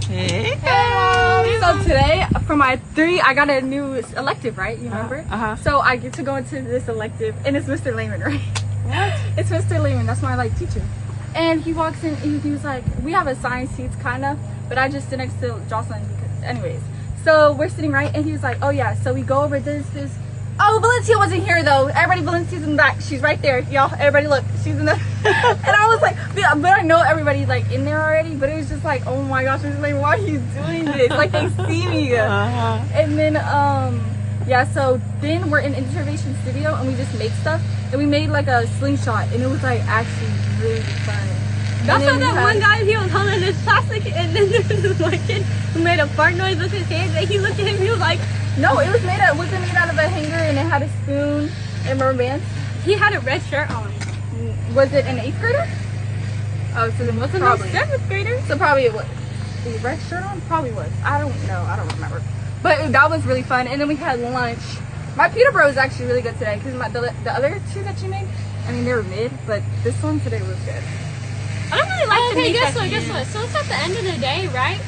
Hey. So today, for my 3, I got a new elective, right? You remember? So I get to go into this elective, and it's Mr. Lehman, right? What? It's Mr. Lehman. That's my teacher. And he walks in, and he was like, we have assigned seats, kind of, but I just sit next to Jocelyn because, anyways. So we're sitting right, and he was like, oh yeah, so we go over this. Oh, Valencia wasn't here though. Everybody, Valencia's in the back. She's right there, y'all. Everybody, look, she's in the. And I was like, but I know everybody's like in there already. But it was just like, oh my gosh, it's like, why are you doing this? Like they see me. And then yeah. So then we're in Intervention Studio, and we just make stuff, and we made like a slingshot, and it was like actually really fun. That's why that one guy, he was holding this plastic, and then there was this one kid who made a fart noise with his hands, and he looked at him, he was like, no, it was made out of a hanger, and it had a spoon and rubber bands. He had a red shirt on. Was it an 8th grader? Oh, so then Wasn't probably. no 7th grader? So probably it was. The red shirt on? Probably was. I don't know. I don't remember. But that was really fun. And then we had lunch. My Peterborough is actually really good today because the other 2 that you made, I mean, they were mid, but this one today was good. I don't really like to make guess what? So it's at the end of the day, right?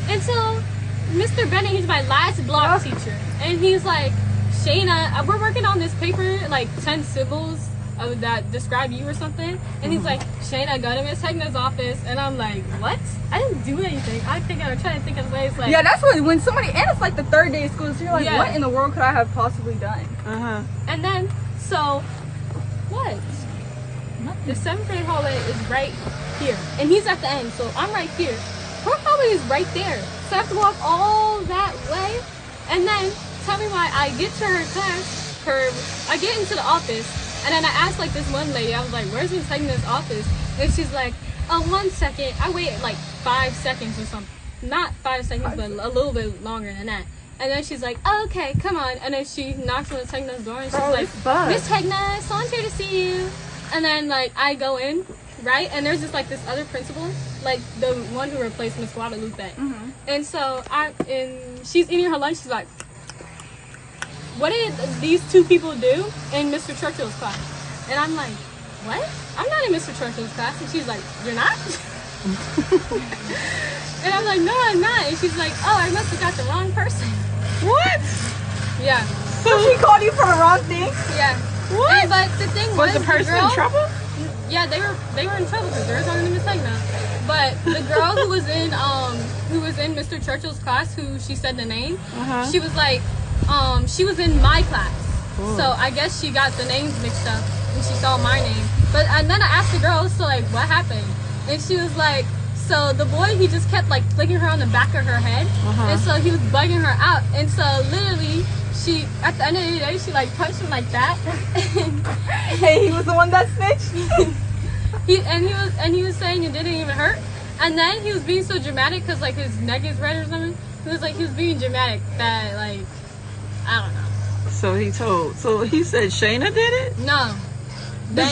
And so Mr. Bennett, he's my last block teacher. And he's like, Shayna, we're working on this paper, like 10 symbols that describe you or something. And he's like, Shayna, go to Miss Hegna's office. And I'm like, what? I didn't do anything. I'm trying to think of ways like. Yeah, that's when somebody, and it's like the 3rd day of school, so you're like, what in the world could I have possibly done? And then, so, what? The 7th grade hallway is right here. And he's at the end, so I'm right here. Her hallway is right there. So I have to walk all that way. And then, tell me why I get to her class, I get into the office, and then I asked like this one lady, I was like, where's Miss Hegna's office? And she's like, oh, 1 second. I waited like 5 seconds or something. Not 5 seconds, but a little bit longer than that. And then she's like, oh, okay, come on. And then she knocks on Miss Hegna's door, and she's like, Miss Hegna, someone's here to see you. And then like I go in, right? And there's just like this other principal, like the one who replaced Miss Guadalupe. And so she's eating her lunch. She's like, what did these 2 people do in Mr. Churchill's class? And I'm like, what? I'm not in Mr. Churchill's class. And she's like, you're not? And I'm like, no, I'm not. And she's like, oh, I must have got the wrong person. What? Yeah. So she called you for the wrong thing? Yeah. What? And, but the thing was the person in trouble? Yeah, they were in trouble because they were talking to Miss Hegna. But the girl who was in Mr. Churchill's class, who she said the name, she was like, she was in my class. So I guess she got the names mixed up and she saw my name. And then I asked the girl, so like, what happened? And she was like, so the boy, he just kept like flicking her on the back of her head. And so he was bugging her out. And so literally, at the end of the day, she like punched him like that. Hey, he was the one that snitched. he was saying it didn't even hurt. And then he was being so dramatic because like his neck is red or something. He was being dramatic that like, I don't know. So he said Shayna did it? No. The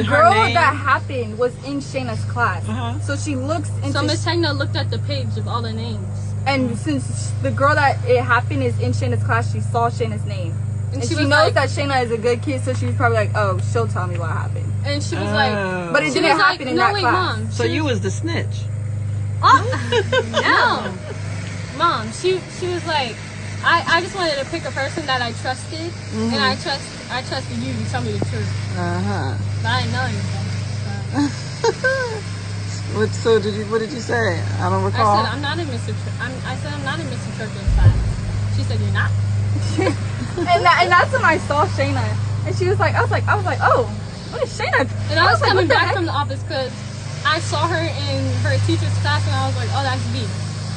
girl that happened was in Shayna's class. So she looks into. So Miss Hegna looked at the page of all the names. And since the girl that it happened is in Shayna's class, she saw Shayna's name. And she knows like, that Shayna is a good kid, so she's probably like, oh, she'll tell me what happened. And she was like, but it didn't happen in that class. Mom. So you was the snitch? No. Mom, she was like, I just wanted to pick a person that I trusted, and I trusted you to tell me the truth. But I didn't know anything. So what did you say? I don't recall. I said I'm not in Mr. Churchill's class. She said, you're not? and that's when I saw Shayna, and she was like, I was like, oh, what is Shayna? And I was coming back from the office because I saw her in her teacher's class, and I was like, oh, that's B.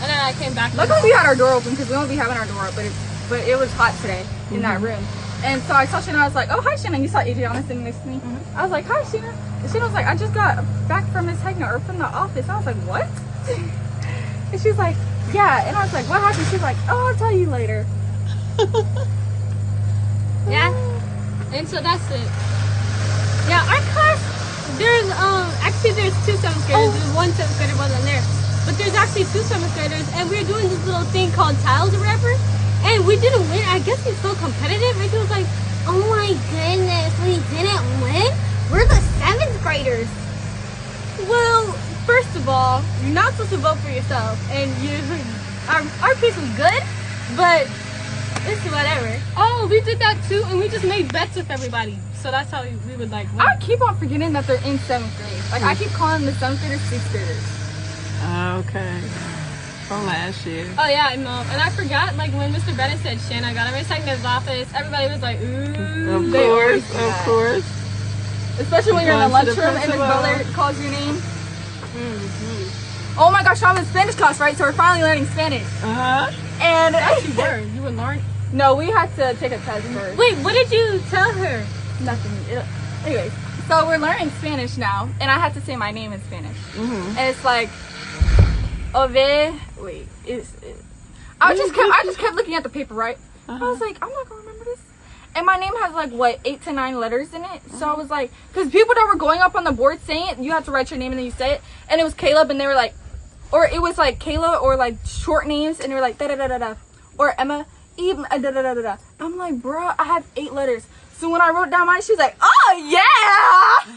And then I came back. Luckily we had our door open because we won't be having our door up, but it was hot today in that room. And so I saw Shayna, I was like, oh, hi Shayna. And you saw Adriana sitting next to me. I was like, hi Shayna. And Shayna was like, I just got back from Miss Hegna, or from the office. I was like, what? And she was like, yeah. And I was like, what happened? She was like, oh, I'll tell you later. Yeah. And so that's it. Yeah, our class, there's there's 2 7th graders. There's 1 7th grader wasn't there. But there's actually 2 7th graders, and we were doing this little thing called tiles or whatever. And we didn't win. I guess it's so competitive. Rachel was like, oh my goodness, we didn't win? We're the 7th graders. Well, first of all, you're not supposed to vote for yourself, and piece was good, but it's whatever. Oh, we did that too, and we just made bets with everybody. So that's how we would like win. I keep on forgetting that they're in 7th grade. Like, I keep calling the 7th graders 6th graders. Okay. From last year. Oh yeah, and I forgot, like, when Mr. Bennett said Shanna got him in his office, everybody was like, ooh. Of course. Especially when you're in the Going to the lunchroom and the principal. girl calls your name. Oh my gosh, I'm in Spanish class, right? So we're finally learning Spanish. And You were learning. no, we had to take a test first. Wait, what did you tell her? Nothing. Anyways, so we're learning Spanish now, and I had to say my name in Spanish. And it's like, Ove. Wait, I just kept looking at the paper, right? I was like, I'm not gonna remember this. And my name has like what 8 to 9 letters in it. So I was like, because people that were going up on the board saying it, you have to write your name and then you say it. And it was Caleb, and they were like, or it was like Kayla, or like short names, and they were like da da da da da, or Emma, even da da da da da. I'm like, bro, I have 8 letters. So when I wrote down mine, she was like, oh yeah.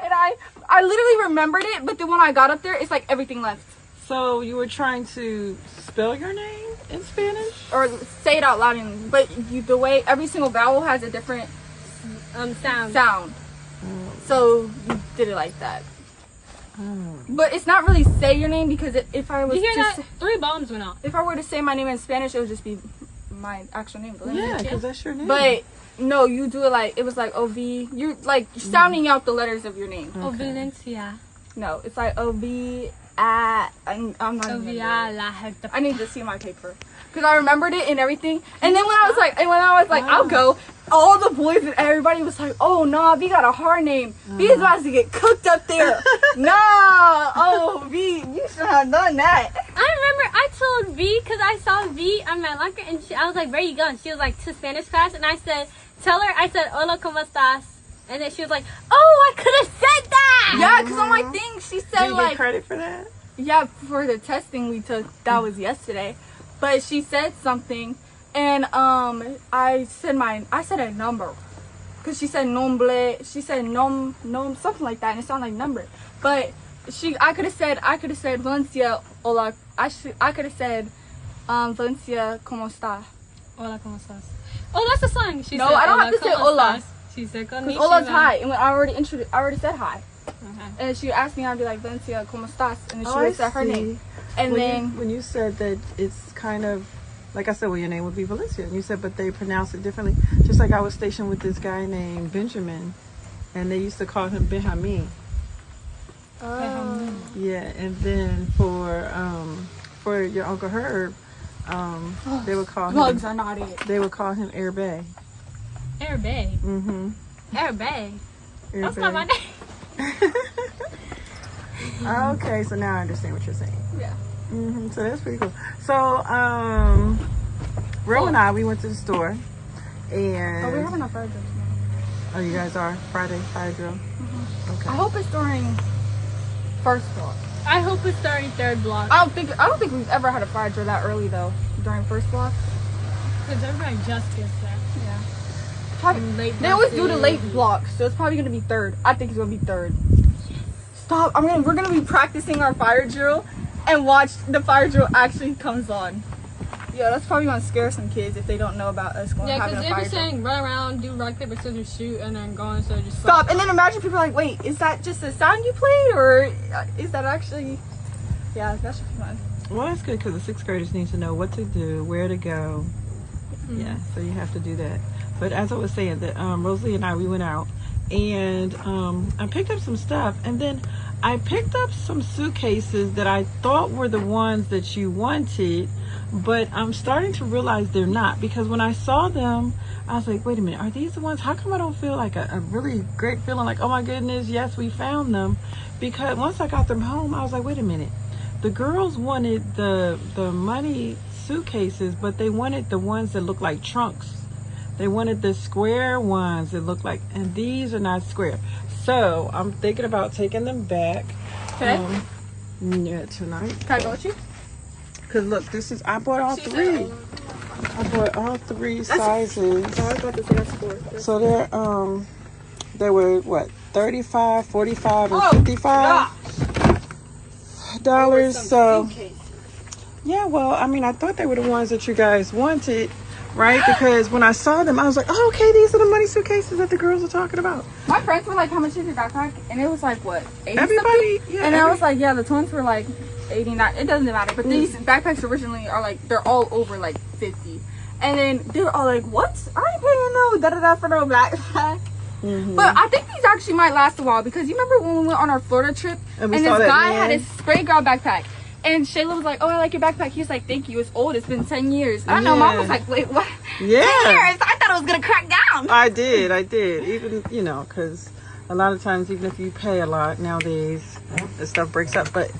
And I literally remembered it, but then when I got up there, it's like everything left. So you were trying to spell your name in Spanish? Or say it out loud, but the way every single vowel has a different sound. So you did it like that. But it's not really say your name, because if I was You hear to that? say, 3 bombs went off. if I were to say my name in Spanish, it would just be my actual name. Yeah, because that's your name. But no, you do it like, it was like OV. You're like sounding out the letters of your name. Oh, Valencia. No, it's like OV. I'm not even gonna do it. I need to see my paper, because I remembered it and everything. And then when I was like, I'll go, all the boys and everybody was like, oh nah, V got a hard name. V is about to get cooked up there. Nah, oh V, you should have done that. I remember I told V, because I saw V on my locker, and I was like, where you going? She was like, to Spanish class, and I said, tell her, I said, hola, ¿cómo estás? And then she was like, oh, I could have said that. Yeah, because on my thing, she said, Did you like, get credit for that? yeah, for the testing we took, that was yesterday. But she said something, and I said a number, because she said nombre, she said nom, something like that, and it sounded like number. But I could have said Valencia, hola. I could have said Valencia, ¿cómo está? Hola, ¿cómo estás? Oh, that's the song. She No, said, I don't have to say hola. estás? She said, Because hola's hi, and when I already said hi. Okay. And she asked me, I'd be like, Valencia, ¿cómo estás? And then she I would say her see. name. And then when you said that it's kind of, like I said, well, your name would be Valencia. And you said, but they pronounce it differently. Just like I was stationed with this guy named Benjamin, and they used to call him Benjamin. Yeah, and then for your Uncle Herb, they would call drugs him, are not it. they would call him Air Bay. Air Bay. Mm-hmm. Air Bay. Air That's Bay. not my name. Okay, so now I understand what you're saying. Yeah. So that's pretty cool. So, Ro and I, we went to the store, and Oh, we're having a fire drill tomorrow. oh, you guys are Friday fire drill. Okay. I hope it's during first block. I hope it's during 3rd block. I don't think we've ever had a fire drill that early though. During first block. Because everybody just gets there. Yeah. Probably, they always do the late blocks, so it's probably gonna be 3rd. I think it's gonna be 3rd. Stop! We're gonna be practicing our fire drill, and watch the fire drill actually comes on. Yeah, that's probably gonna scare some kids if they don't know about us going Yeah, having because a they fire be drill. saying run around, do rock, paper, scissors, shoot, and then go instead of just Stop! And then imagine people are like, wait, is that just a sound you played, or is that actually? Yeah, that should be fun. Well, that's good because the 6th graders need to know what to do, where to go. Yeah, so you have to do that. But as I was saying, that Rosalie and I, we went out, and I picked up some stuff, and then I picked up some suitcases that I thought were the ones that you wanted, but I'm starting to realize they're not, because when I saw them, I was like, wait a minute, are these the ones? How come I don't feel like a really great feeling like, oh my goodness, yes, we found them? Because once I got them home, I was like, wait a minute. The girls wanted the money suitcases, but they wanted the ones that look like trunks. They wanted the square ones that look like, and these are not square. So I'm thinking about taking them back. Today? Yeah, tonight. Can I go with you? Cause look, I bought all 3. I bought all 3 sizes. Oh, I was about to say that's 4. So they were what, 35, 45, and Oh, $55. So Yeah, well, I mean, I thought they were the ones that you guys wanted, right? Because when I saw them, I was like, oh, okay, these are the money suitcases that the girls are talking about. My friends were like, how much is your backpack? And it was like, what, 80 Everybody, something? yeah. And I was like, yeah, the twins were like 89. It doesn't matter. But these backpacks originally are like, they're all over like 50. And then they were all like, what? I ain't paying no da-da-da for no backpack. But I think these actually might last a while, because you remember when we went on our Florida trip and this guy had his spray ground backpack, and Shayla was like, oh, I like your backpack. He's like, thank you, it's old, it's been 10 years. I know, Mom was like, wait, what? Yeah. 10 years? I thought it was gonna crack down. I did. Even, you know, because a lot of times, even if you pay a lot nowadays, the stuff breaks up. But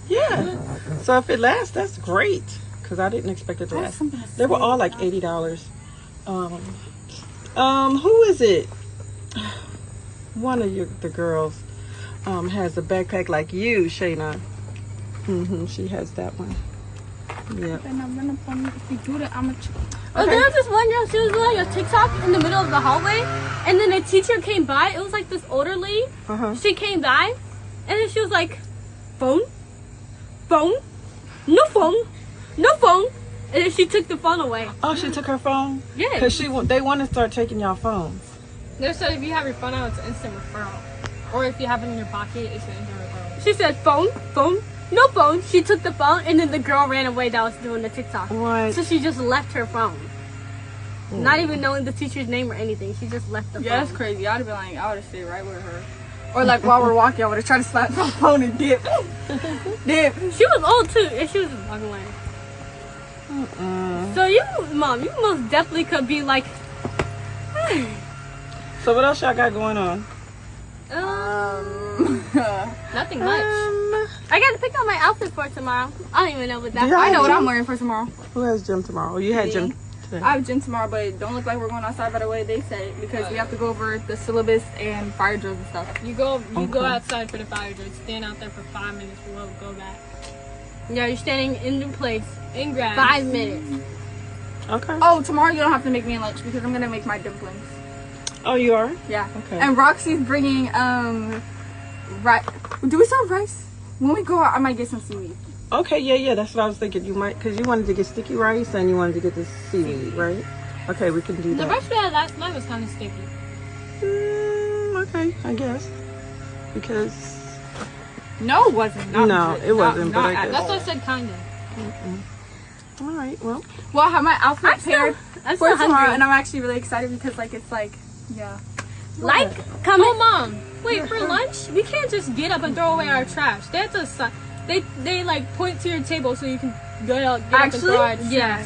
yeah, so if it lasts, that's great, because I didn't expect it to last. They were all like $80. Who is it? One of the girls has a backpack like you, Shayna. She has that one. Yeah. Oh, there was this one girl, she was doing a TikTok in the middle of the hallway, and then a teacher came by. It was like this older lady. She came by, and then she was like, phone, no phone, and then she took the phone away. Oh, she took her phone? Yeah. Because they want to start taking y'all phones. They said if you have your phone out, it's an instant referral. Or if you have it in your pocket, it's an instant referral. She said phone, no phone. She took the phone, and then the girl ran away that was doing the TikTok. What? So she just left her phone. Not even knowing the teacher's name or anything. She just left the phone. Yeah, that's crazy. I'd have been like, I would have stayed right with her. Or like while we're walking, I would have tried to slap my phone and dip. She was old too, and she was just walking away. So Mom, you most definitely could be like. So what else y'all got going on? Nothing much. I got to pick out my outfit for tomorrow. I don't even know what that. Yeah, I know what I'm wearing for tomorrow. Who has gym tomorrow? Oh, you had gym today. I have gym tomorrow, but it don't look like we're going outside by the way they said, because we have to go over the syllabus and fire drills and stuff. You go outside for the fire drill. Stand out there for 5 minutes. We'll go back. Yeah, you're standing in your place in grass. 5 minutes. Okay. Oh, tomorrow you don't have to make me lunch, because I'm gonna make my dumplings. Oh, you are? Yeah. Okay. And Roxy's bringing rice. Do we still have rice? When we go out, I might get some seaweed. Okay, yeah, that's what I was thinking. You might, because you wanted to get sticky rice and you wanted to get the seaweed, right? Okay, we can do that. The rice we had last night was kind of sticky. Okay, I guess. Because... No, it wasn't. No, it wasn't, but I guess. That's what I said, kind of. All right, well. Well, I have my outfit prepared I'm for still tomorrow, hungry. and I'm actually really excited because, like, it's like, yeah. Like, comment. Oh, Mom. Wait, for lunch, we can't just get up and throw away our trash. They have to, they like point to your table so you can get up and throw our trash. Yeah.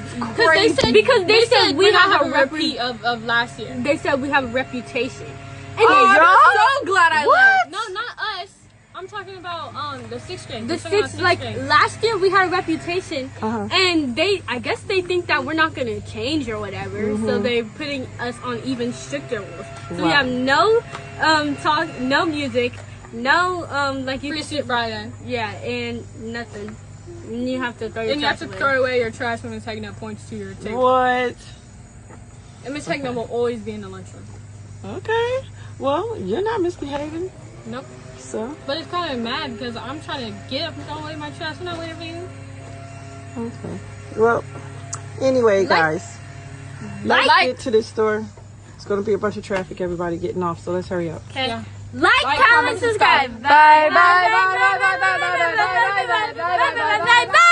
Because they said we have a repeat of last year. They said we have a reputation. And I'm so glad I left. No, not us. I'm talking about the 6th grade. The 6th, like last year we had a reputation, and I guess they think that we're not gonna change or whatever, so they're putting us on even stricter rules. So we have no talk, no music, no like you free sit Friday. Yeah, and nothing. And you have to throw your trash away. Throw away your trash when Miss Hagna points to your table. What? And Miss Hagna will always be in the lunchroom. Okay. Well, you're not misbehaving. Nope. So. But it's kind of mad because I'm trying to get up and throw away my trash. I'm not waiting for you. Okay. Well, anyway, guys. Let's get to this store. It's going to be a bunch of traffic, everybody getting off, so let's hurry up. Okay. Yeah. Like, comment, subscribe. Bye, bye, bye, bye, bye, bye, bye, bye, bye, bye, bye, bye, bye, bye, bye, bye, bye.